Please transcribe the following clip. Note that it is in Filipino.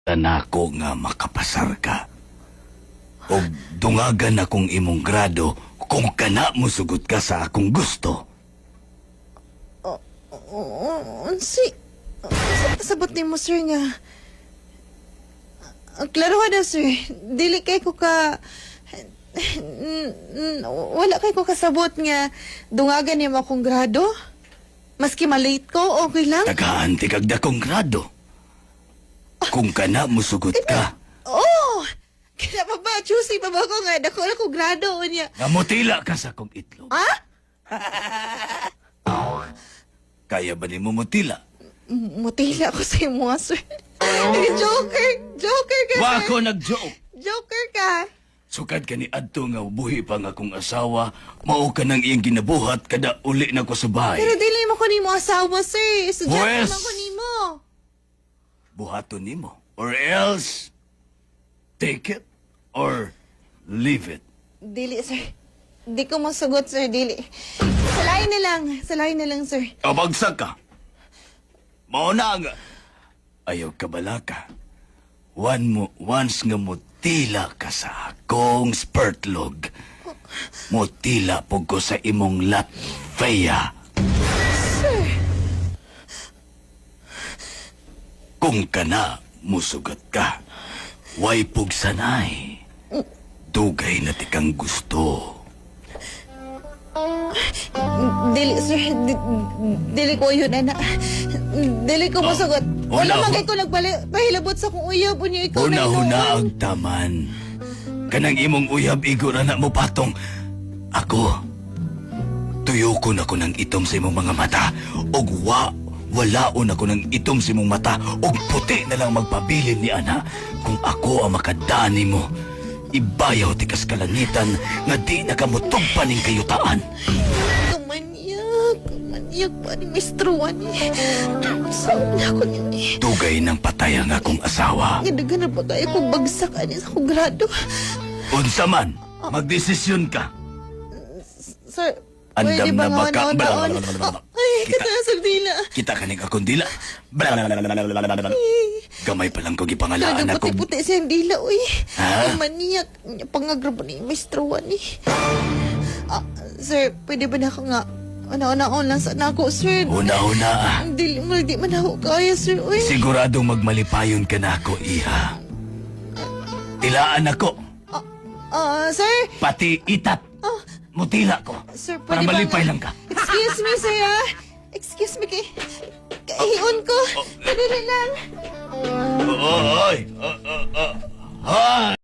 Tanako nga makapasar ka. O dungagan akong imong grado kung kana mo sugot ka sa akong gusto. Unsi pasabot ni mo, sir, nga klaro na, sir. Dili kay ko ka wala kay ko kasabot nga dungagan niya mo akong grado. Maski malate ko, okay lang. Tagahanti kag dakong grado. Kung kana mo sugot ka. Oh! Kaya pa ba, choosy pa ba ko nga, dako na ko grado niya. Namutila ka sa akong itlog. Ha? Kaya ba ni mo mutila? Mutila ko sa imo, sir. Joker ka, Wa sir. ko nag-joke. Joker ka. Sukad ka ni Adto nga buhi pa nga akong asawa, mao ka nang iyang ginabuhat kada uli na ko sa bahay. Pero dili mo ko ni mo asawa, sir. Estudyante Pwes! naman ko ni mo. Buhaton nimo. Or else, take it or leave it. Dili, sir. Di ko masagot, sir. Dili. Salain na lang. Salain na lang, sir. Kabagsak ka. Mauna nga. Ayaw ka bala ka. Once nga mutila ka sa akong spurtlog, mutila po ko sa imong Latvia. Sir. Kung kana, musugat ka. Way pug sanay. Dugay na tikang gusto. Dili, sir. Dili ko yun, anak. Dili ko masagot. Wala man kay ko nagpahilabot sa kong uyab. Unya ikaw na Huna-huna ang taman. Kanang imong uyab igo na mo patong. Ako, tuyo ko na ko ng itom sa imong mga mata. Og walaon ako ng itom sa imong mata. Og puti na lang magpabilin ni ana. Kung ako ang makadani mo, ibayaw tikas kalangitan nga di nakamutog pa ning kayutaan. Kamanyak pa ni Mr. Wani. Saan na ako niya ni? Tugay ng patay ang akong asawa. Gadagan na ba kayo kung bagsak ani sa akong grado? Unsa man, magdesisyon ka. Sir, Andam pwede ba na nga baka. naon-naon? Ay, kasasag dila. Kita kaning akong dila. Gamay pa lang ko gipangalaan Talaga ako. puti-puti siyang dila, uy. Ha? Maniyak. Pangagrabo ni Mr. Wani. Sir, pwede ba na ako nga una-unaon lang sa nako, sir? Una-una, Di man ako kaya, sir, uy. siguradong magmalipayon ka na ako, iha. Tilaan ako, Sir? pati itat. Mutila ko. Sir, Para pwede ba malipay nga- lang ka. Excuse me, sir, ha? Excuse me, kahiyon ko. Pwede na lang. Oy!